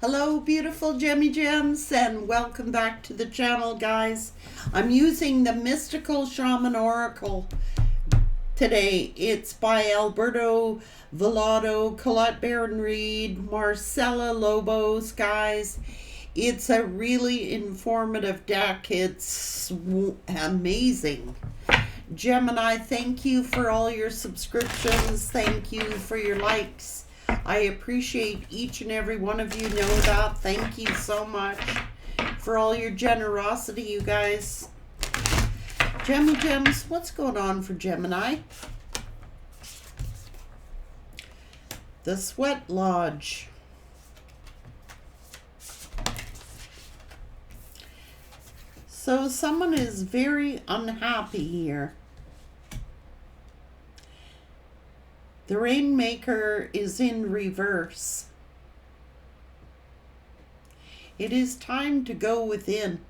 Hello beautiful Gemmy Gems and welcome back to the channel, guys. I'm using the Mystical Shaman Oracle today. It's by Alberto Villado, Colette Baron Reed, Marcella Lobos, guys. It's a really informative deck. It's amazing. Gemini, thank you for all your subscriptions. Thank you for your likes. I appreciate each and every one of you. Know that. Thank you so much for all your generosity, you guys. Gemmy Gems, what's going on for Gemini? The Sweat Lodge. So someone is very unhappy here. The rainmaker is in reverse. It is time to go within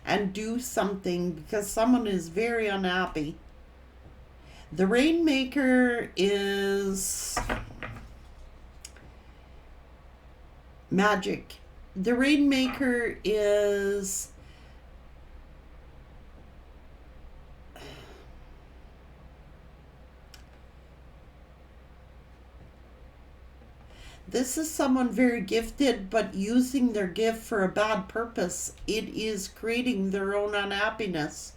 and do something because someone is very unhappy. The rainmaker is magic. The rainmaker is this is someone very gifted, but using their gift for a bad purpose. It is creating their own unhappiness.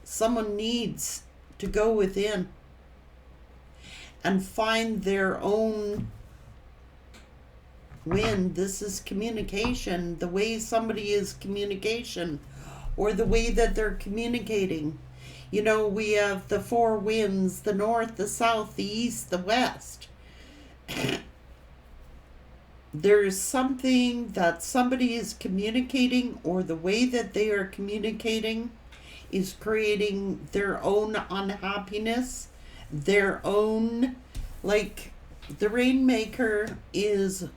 Someone needs to go within and find their own win. This is communication, the way somebody is communication, or the way that they're communicating. You know, we have the four winds: the north, the south, the east, the west. There's something that somebody is communicating, or the way that they are communicating is creating their own unhappiness, their own, like the rainmaker is,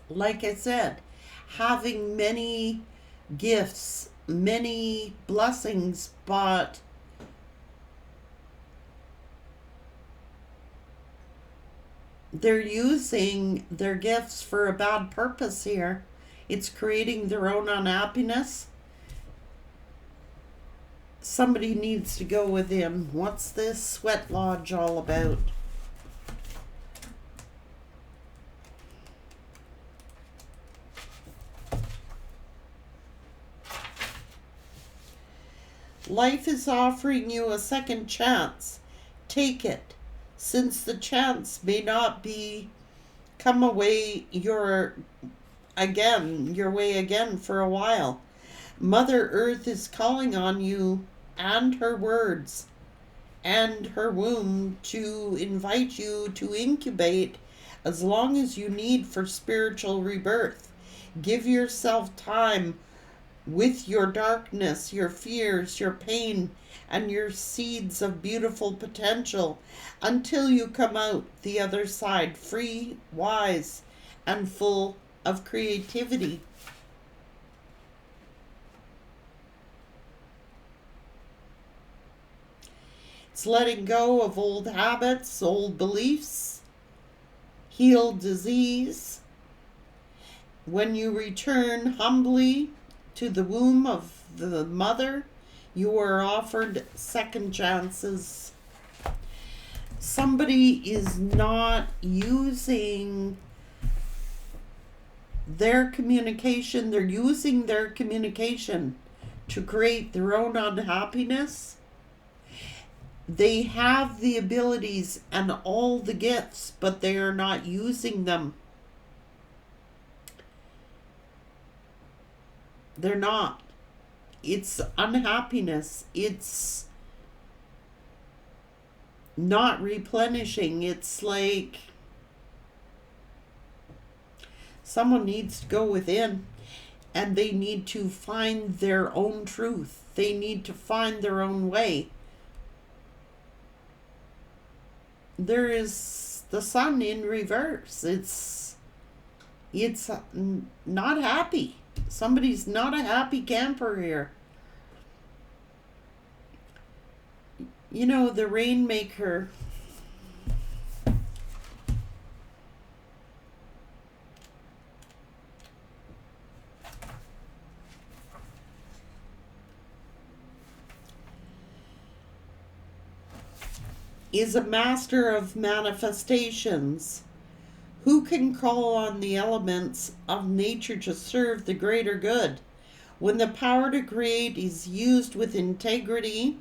like I said, having many gifts, many blessings, but they're using their gifts for a bad purpose here. It's creating their own unhappiness. Somebody needs to go within. What's this Sweat Lodge all about? Life is offering you a second chance. Take it. Since the chance may not be come away your way again for a while. Mother Earth is calling on you and her words and her womb to invite you to incubate as long as you need for spiritual rebirth. Give yourself time with your darkness, your fears, your pain, and your seeds of beautiful potential until you come out the other side free, wise, and full of creativity. It's letting go of old habits, old beliefs, heal disease. When you return humbly to the womb of the mother, you are offered second chances. Somebody is not using their communication. They're using their communication to create their own unhappiness. They have the abilities and all the gifts, but they are not using them. They're not. It's unhappiness. It's not replenishing. It's like someone needs to go within and they need to find their own truth. They need to find their own way. There is the sun in reverse. It's not happy. Somebody's not a happy camper here. You know, the rainmaker is a master of manifestations who can call on the elements of nature to serve the greater good. When the power to create is used with integrity,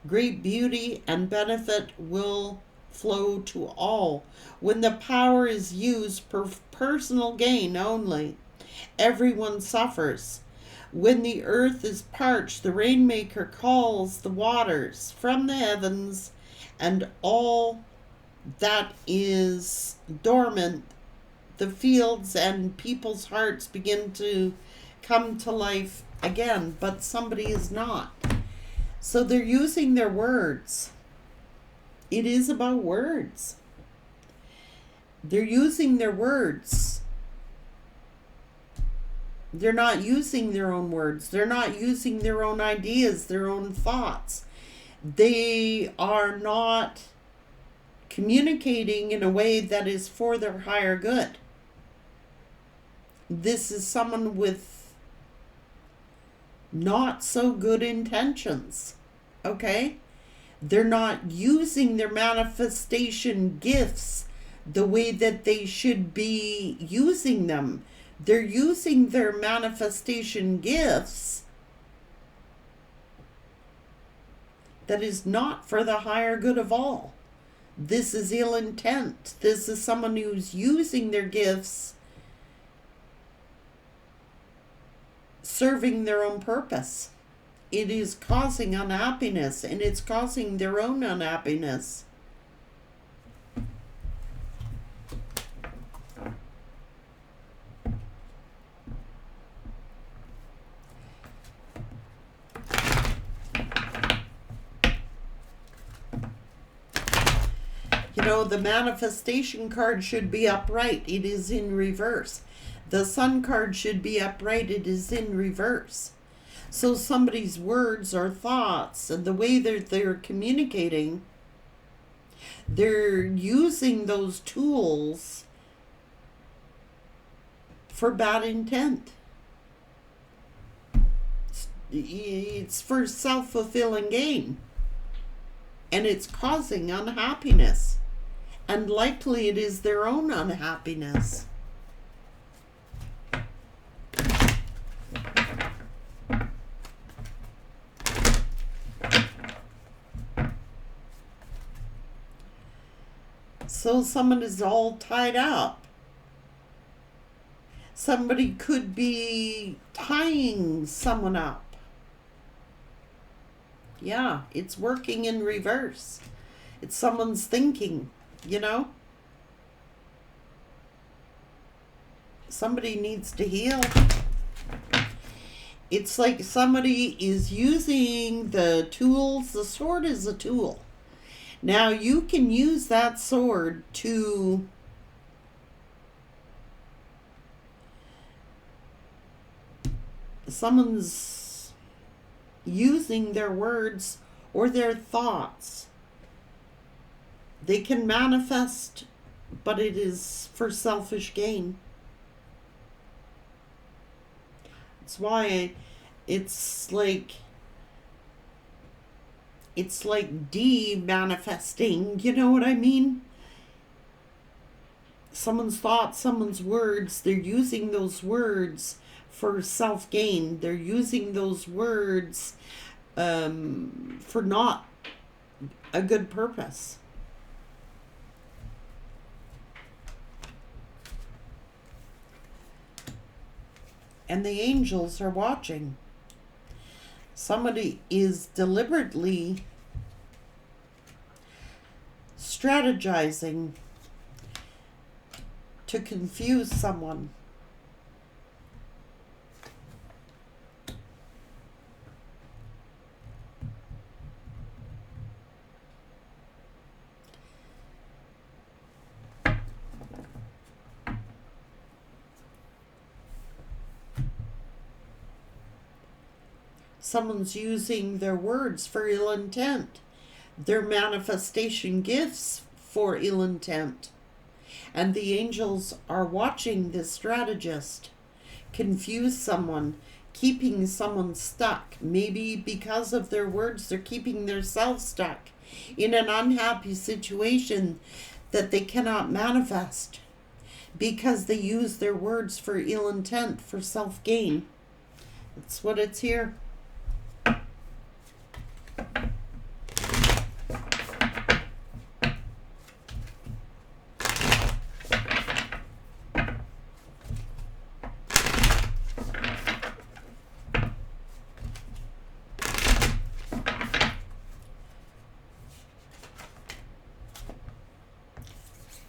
great beauty and benefit will flow to all. When the power is used for personal gain only, everyone suffers. When the earth is parched, the rainmaker calls the waters from the heavens, and all that is dormant, the fields and people's hearts begin to come to life again, but somebody is not. So they're using their words. It is about words. They're using their words. They're not using their own words. They're not using their own ideas, their own thoughts. They are not communicating in a way that is for their higher good. This is someone with not so good intentions, okay? They're not using their manifestation gifts the way that they should be using them. They're using their manifestation gifts that is not for the higher good of all. This is ill intent. This is someone who's using their gifts serving their own purpose. It is causing unhappiness, and it's causing their own unhappiness. You know, the manifestation card should be upright. It is in reverse. The Sun card should be upright. It is in reverse. So somebody's words or thoughts and the way that they're communicating, they're using those tools for bad intent. It's for self-fulfilling gain. And it's causing unhappiness. And likely it is their own unhappiness. So someone is all tied up. Somebody could be tying someone up. Yeah, it's working in reverse. It's someone's thinking, you know? Somebody needs to heal. It's like somebody is using the tools. The sword is a tool. Now you can use that sword to someone's using their words or their thoughts. They can manifest, but it is for selfish gain. That's why it's like de-manifesting, you know what I mean? Someone's thoughts, someone's words, they're using those words for self-gain. They're using those words for not a good purpose. And the angels are watching. Somebody is deliberately strategizing to confuse someone. Someone's using their words for ill intent, their manifestation gifts for ill intent. And the angels are watching this strategist confuse someone, keeping someone stuck. Maybe because of their words, they're keeping themselves stuck in an unhappy situation that they cannot manifest because they use their words for ill intent, for self-gain. That's what it's here.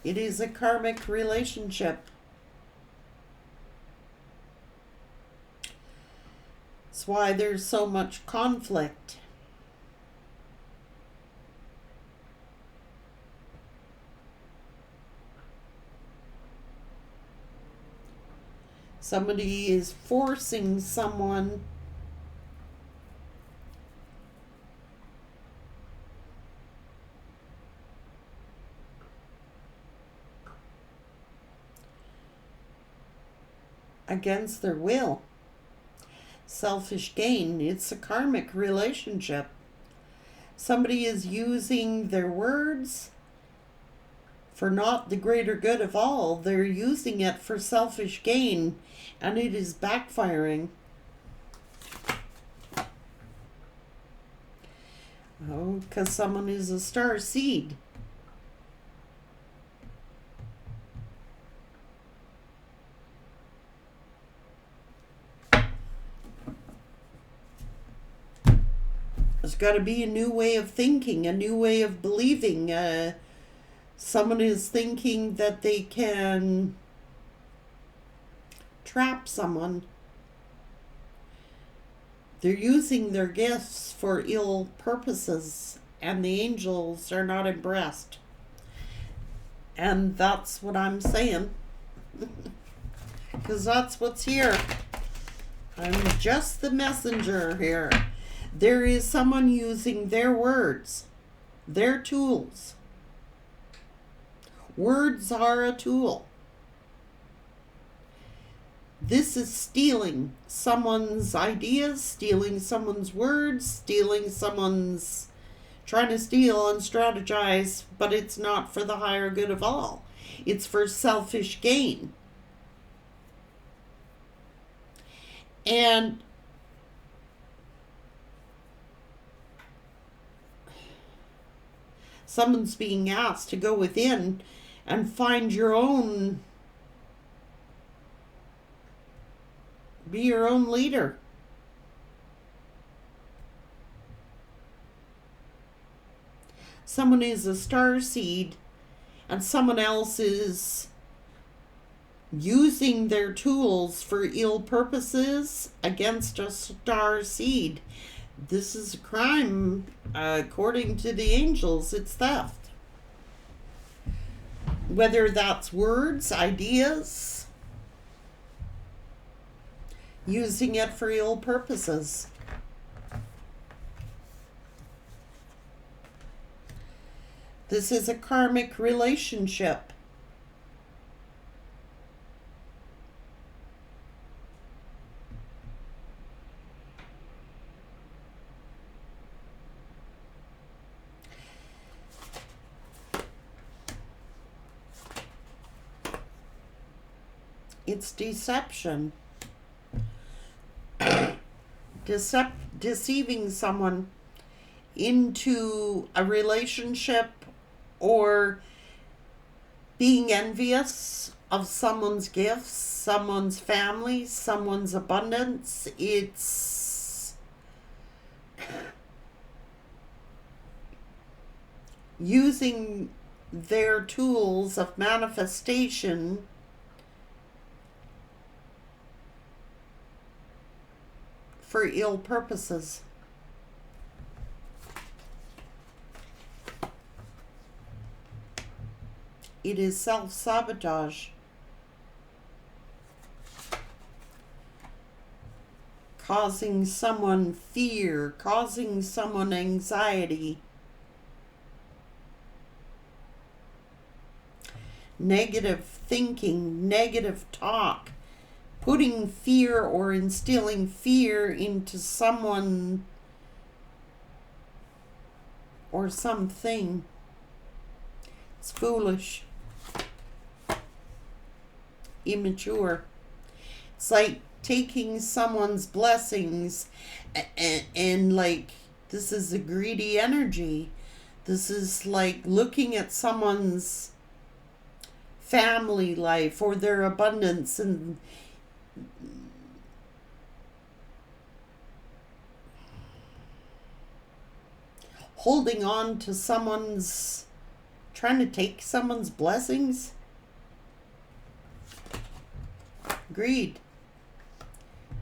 It is a karmic relationship. That's why there's so much conflict. Somebody is forcing someone against their will. Selfish gain. It's a karmic relationship. Somebody is using their words for not the greater good of all. They're using it for selfish gain, and it is backfiring. Oh, because someone is a star seed. There's got to be a new way of thinking, a new way of believing. Someone is thinking that they can trap someone. They're using their gifts for ill purposes, and the angels are not impressed. And that's what I'm saying. Because that's what's here. I'm just the messenger here. There is someone using their words, their tools. Words are a tool. This is stealing someone's ideas, stealing someone's words, stealing someone's, trying to steal and strategize, but it's not for the higher good of all. It's for selfish gain. And someone's being asked to go within and find your own, be your own leader. Someone is a star seed and someone else is using their tools for ill purposes against a star seed. This is a crime. According to the angels, it's theft. Whether that's words, ideas, using it for ill purposes. This is a karmic relationship. It's deception. Deceiving someone into a relationship or being envious of someone's gifts, someone's family, someone's abundance. It's using their tools of manifestation for ill purposes. It is self-sabotage. Causing someone fear, causing someone anxiety. Negative thinking, negative talk, putting fear or instilling fear into someone or something. It's foolish, immature. It's like taking someone's blessings and like, this is a greedy energy. This is like looking at someone's family life or their abundance and holding on to someone's, trying to take someone's blessings. Greed.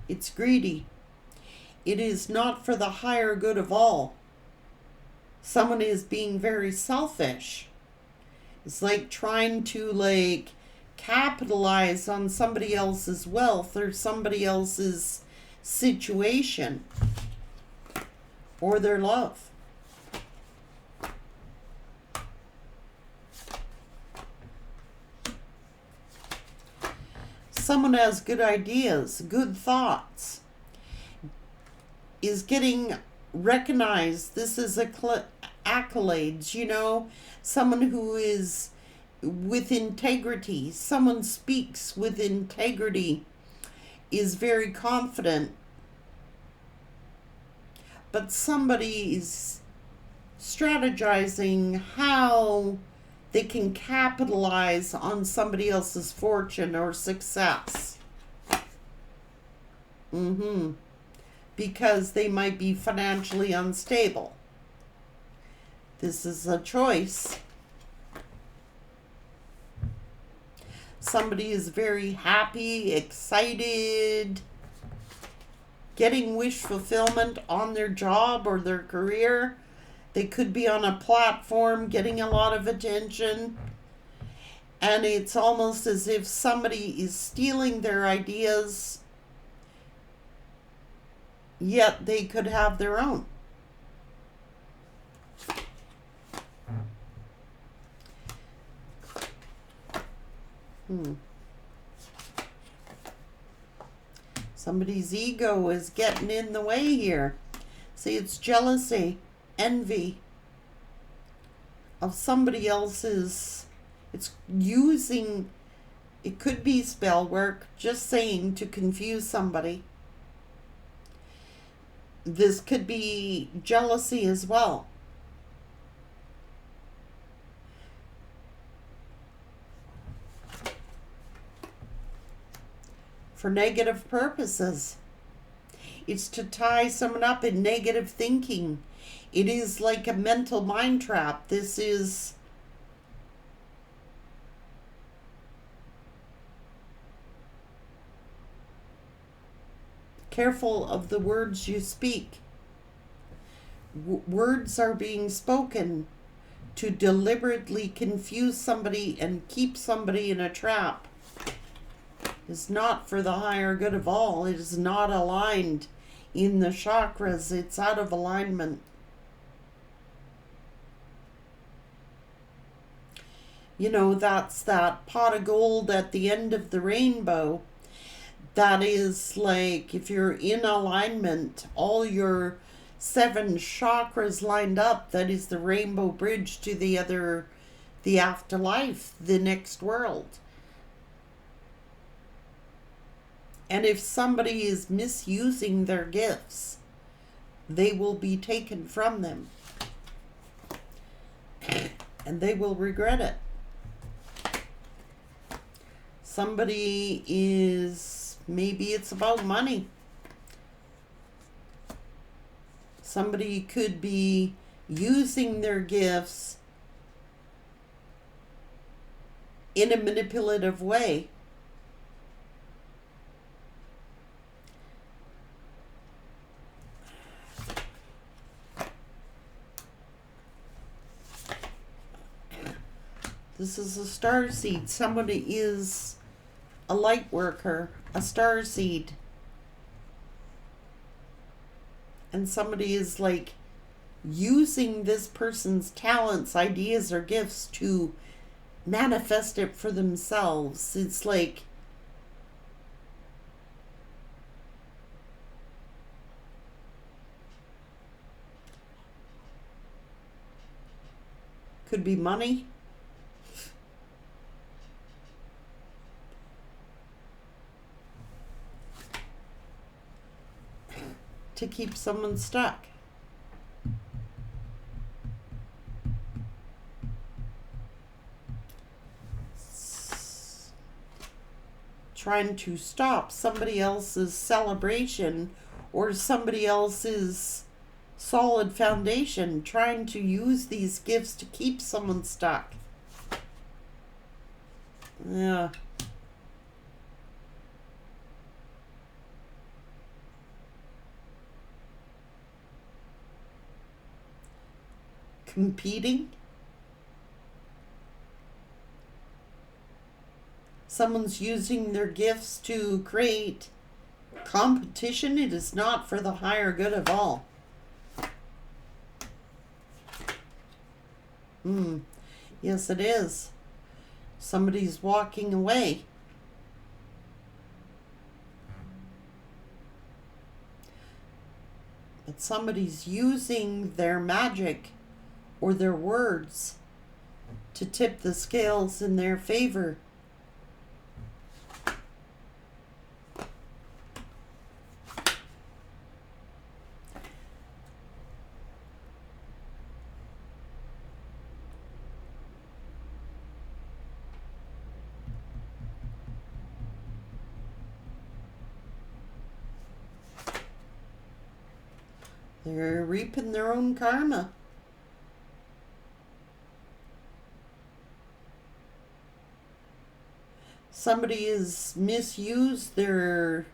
It's greedy. It is not for the higher good of all. Someone is being very selfish. It's like trying to like capitalize on somebody else's wealth or somebody else's situation or their love. Someone has good ideas, good thoughts, is getting recognized. This is accolades, you know, someone who is with integrity, someone speaks with integrity, is very confident, but somebody is strategizing how they can capitalize on somebody else's fortune or success. Because they might be financially unstable. This is a choice. Somebody is very happy, excited, getting wish fulfillment on their job or their career. They could be on a platform getting a lot of attention. And it's almost as if somebody is stealing their ideas, yet they could have their own. Somebody's ego is getting in the way here. See, it's jealousy, envy of somebody else's. It's using, it could be spell work, just saying, to confuse somebody. This could be jealousy as well. For negative purposes. It's to tie someone up in negative thinking. It is like a mental mind trap. This is careful of the words you speak. Words are being spoken to deliberately confuse somebody and keep somebody in a trap. It's not for the higher good of all. It is not aligned in the chakras. It's out of alignment. You know, that's that pot of gold at the end of the rainbow. That is like, if you're in alignment, all your 7 chakras lined up, that is the rainbow bridge to the afterlife, the next world. And if somebody is misusing their gifts, they will be taken from them. And they will regret it. Somebody is, maybe it's about money. Somebody could be using their gifts in a manipulative way. This is a star seed. Somebody is a light worker, a star seed. And somebody is like using this person's talents, ideas, or gifts to manifest it for themselves. It's like Could be money. To keep someone stuck. Trying to stop somebody else's celebration or somebody else's solid foundation, trying to use these gifts to keep someone stuck. Yeah. Competing. Someone's using their gifts to create competition. It is not for the higher good of all. Yes, it is. Somebody's walking away. But somebody's using their magic or their words to tip the scales in their favor. They're reaping their own karma. Somebody has misused their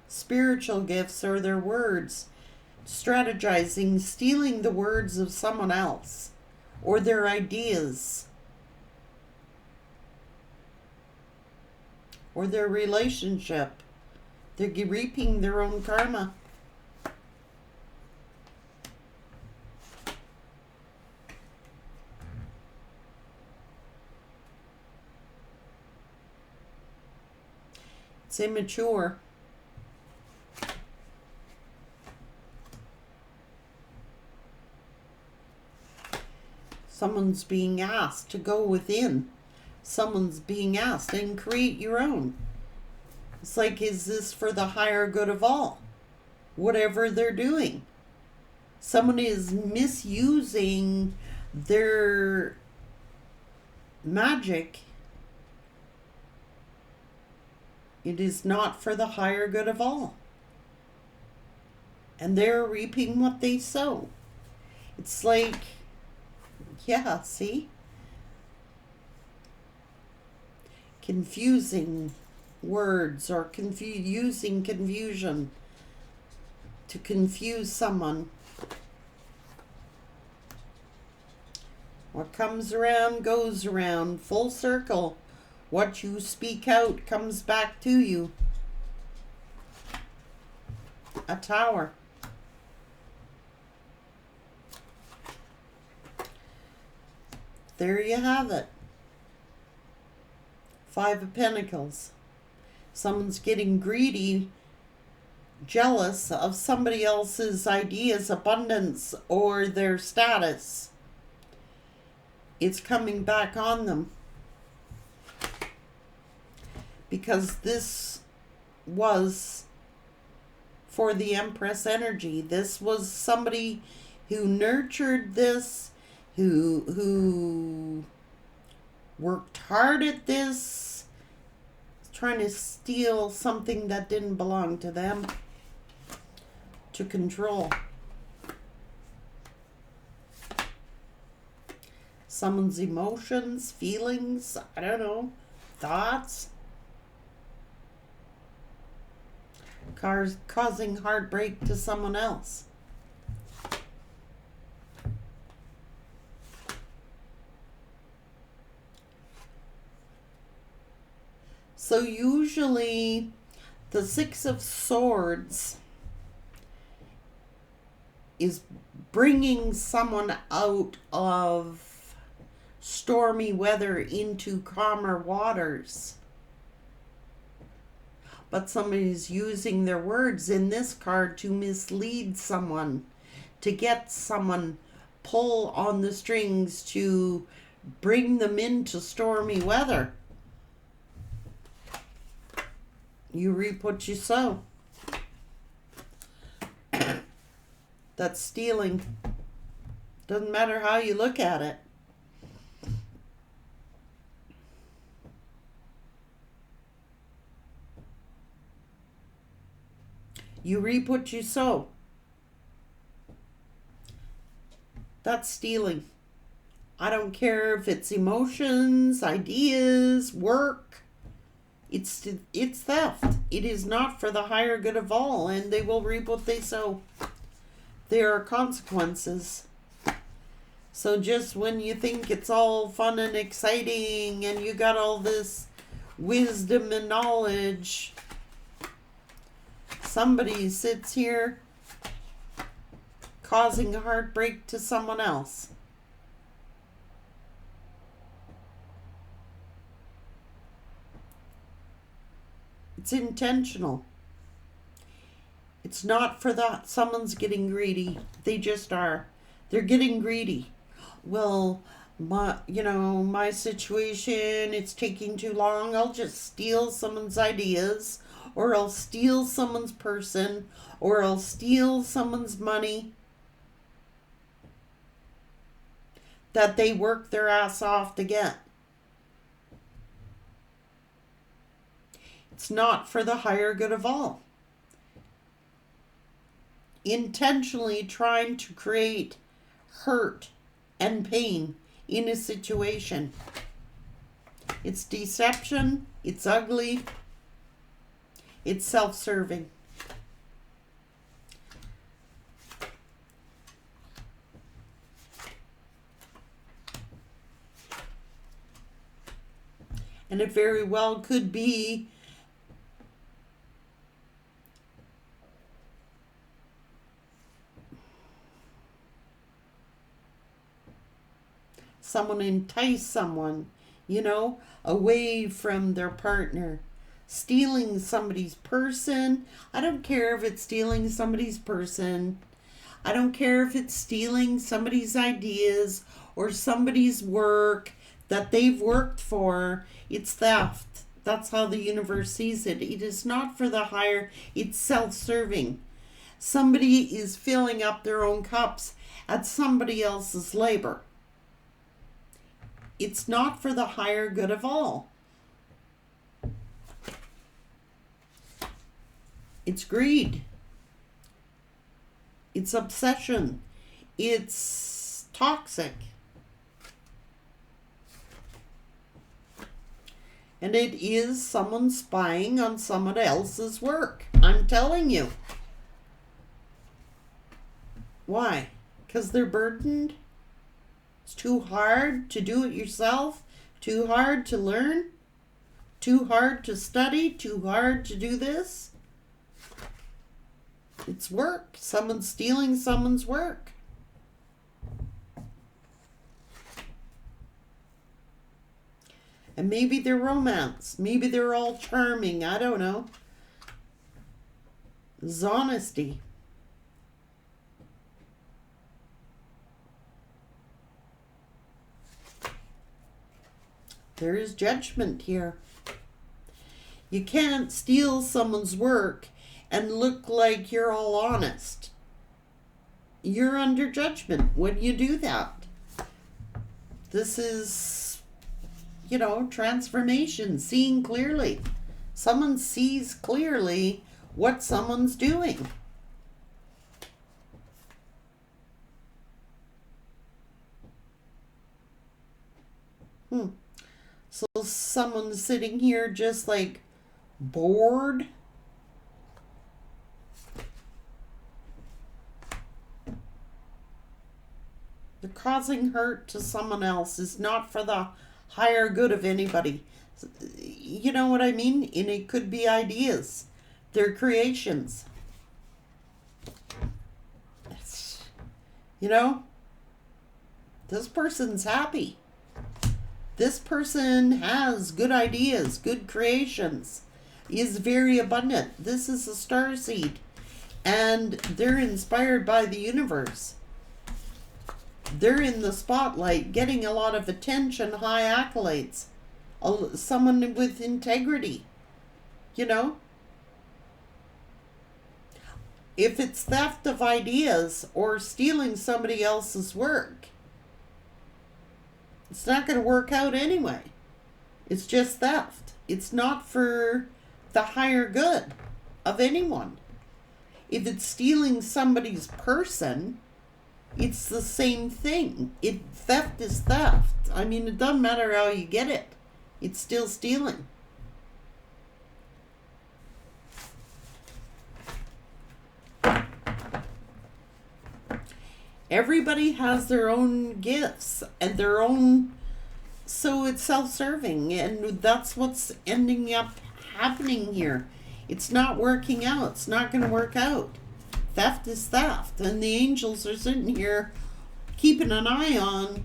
spiritual gifts or their words, strategizing, stealing the words of someone else or their ideas or their relationship. They're reaping their own karma. It's immature. Someone's being asked to go within. Someone's being asked and create your own. It's like, is this for the higher good of all? Whatever they're doing. Someone is misusing their magic. It is not for the higher good of all. And they're reaping what they sow. It's like, yeah, see? Confusing words or using confusion to confuse someone. What comes around goes around, full circle. What you speak out comes back to you. A tower. There you have it. 5 of Pentacles. Someone's getting greedy, jealous of somebody else's ideas, abundance, or their status. It's coming back on them. Because this was for the Empress energy. This was somebody who nurtured this, who worked hard at this, trying to steal something that didn't belong to them to control. Someone's emotions, feelings, I don't know, thoughts. Causing heartbreak to someone else. So usually the 6 of Swords is bringing someone out of stormy weather into calmer waters. But somebody's using their words in this card to mislead someone, to get someone pull on the strings to bring them into stormy weather. You reap what you sow. That's stealing. Doesn't matter how you look at it. You reap what you sow. That's stealing. I don't care if it's emotions, ideas, work. It's theft. It is not for the higher good of all, and they will reap what they sow. There are consequences. So just when you think it's all fun and exciting and you got all this wisdom and knowledge, somebody sits here causing heartbreak to someone else. It's intentional. It's not for that someone's getting greedy. They just are. They're getting greedy. Well, my situation, it's taking too long. I'll just steal someone's ideas, or I'll steal someone's person, or I'll steal someone's money that they work their ass off to get. It's not for the higher good of all. Intentionally trying to create hurt and pain in a situation. It's deception, it's ugly, it's self-serving. And it very well could be someone entice someone, away from their partner. Stealing somebody's person. I don't care if it's stealing somebody's person. I don't care if it's stealing somebody's ideas or somebody's work that they've worked for. It's theft. That's how the universe sees it. It is not for the higher, it's self-serving. Somebody is filling up their own cups at somebody else's labor. It's not for the higher good of all. It's greed. It's obsession. It's toxic. And it is someone spying on someone else's work. I'm telling you. Why? Because they're burdened? It's too hard to do it yourself? Too hard to learn? Too hard to study? Too hard to do this? It's work. Someone's stealing someone's work. And maybe they're romance. Maybe they're all charming. I don't know. It's honesty. There is judgment here. You can't steal someone's work and look like you're all honest. You're under judgment when you do that. This is, transformation, seeing clearly. Someone sees clearly what someone's doing. So someone's sitting here just like bored. They're causing hurt to someone else. Is not for the higher good of anybody. You know what I mean? And it could be ideas. They're creations. This person's happy. This person has good ideas, good creations, is very abundant. This is a starseed, and they're inspired by the universe. they're in the spotlight, getting a lot of attention, high accolades. Someone with integrity, you know? If it's theft of ideas or stealing somebody else's work, it's not going to work out anyway. It's just theft. It's not for the higher good of anyone. If it's stealing somebody's person, it's the same thing. Theft is theft. I mean, it doesn't matter how you get it. It's still stealing. Everybody has their own gifts and their own, so it's self-serving, and that's what's ending up happening here. It's not working out. It's not going to work out. Theft is theft, and the angels are sitting here keeping an eye on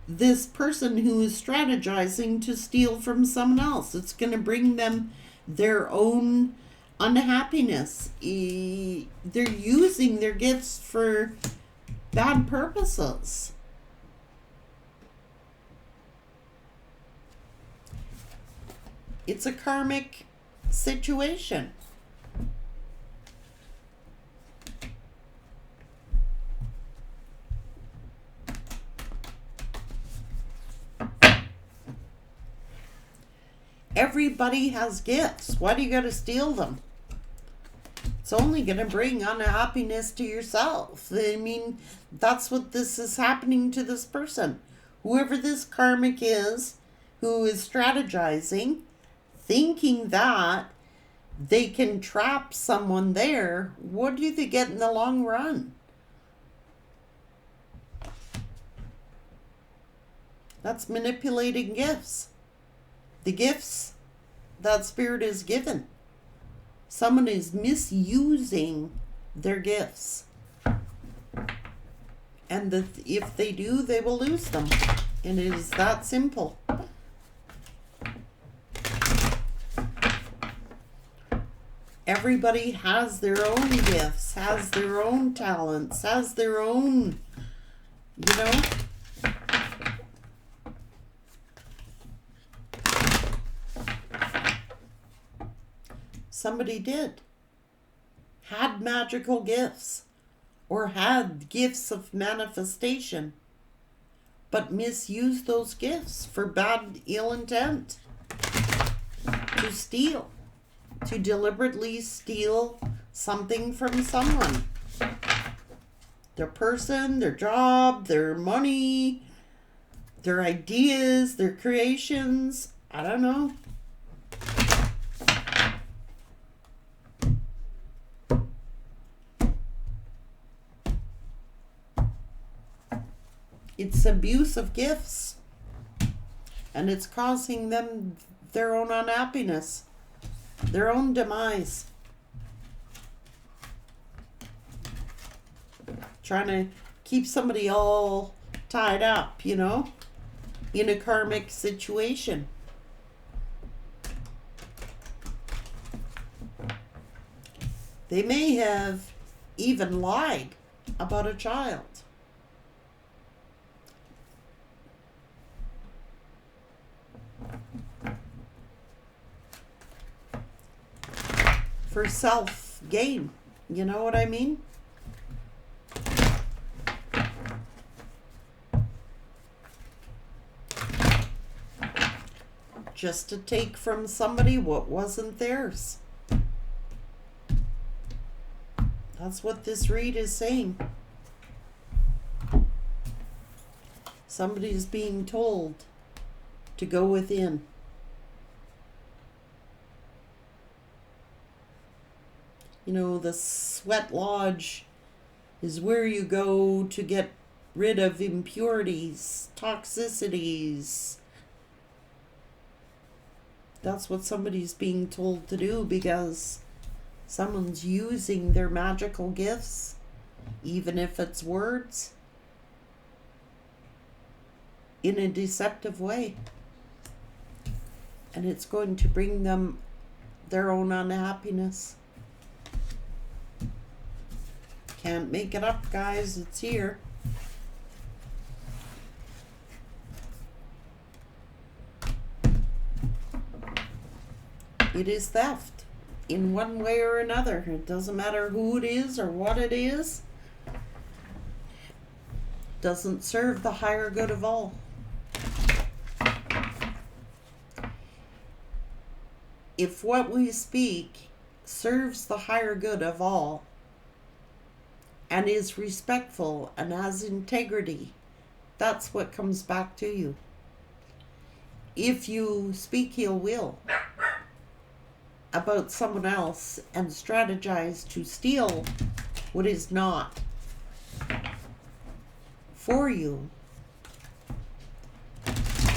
this person who is strategizing to steal from someone else. It's going to bring them their own unhappiness. They're using their gifts for bad purposes. It's a karmic situation. Everybody has gifts. Why do you got to steal them? It's only going to bring unhappiness to yourself. I mean, that's what this is happening to this person. Whoever this karmic is, who is strategizing, thinking that they can trap someone there, what do they get in the long run? That's manipulating gifts. The gifts that spirit is given. Someone is misusing their gifts. And if they do, they will lose them. And it is that simple. Everybody has their own gifts, has their own talents, has their own, you know. Somebody had magical gifts or had gifts of manifestation, but misused those gifts for bad, ill intent, to steal, to deliberately steal something from someone. Their person, their job, their money, their ideas, their creations. I don't know. It's abuse of gifts, and it's causing them their own unhappiness, their own demise. Trying to keep somebody all tied up, you know, in a karmic situation. They may have even lied about a child. For self-gain, you know what I mean? Just to take from somebody what wasn't theirs. That's what this read is saying. Somebody's being told to go within. You know, the sweat lodge is where you go to get rid of impurities, toxicities. That's what somebody's being told to do because someone's using their magical gifts, even if it's words, in a deceptive way. And it's going to bring them their own unhappiness. Can't make it up, guys. It's here. It is theft in one way or another. It doesn't matter who it is or what it is. Doesn't serve the higher good of all. If what we speak serves the higher good of all and is respectful and has integrity, that's what comes back to you. If you speak ill will about someone else and strategize to steal what is not for you,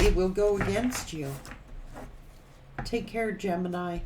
it will go against you. Take care, Gemini.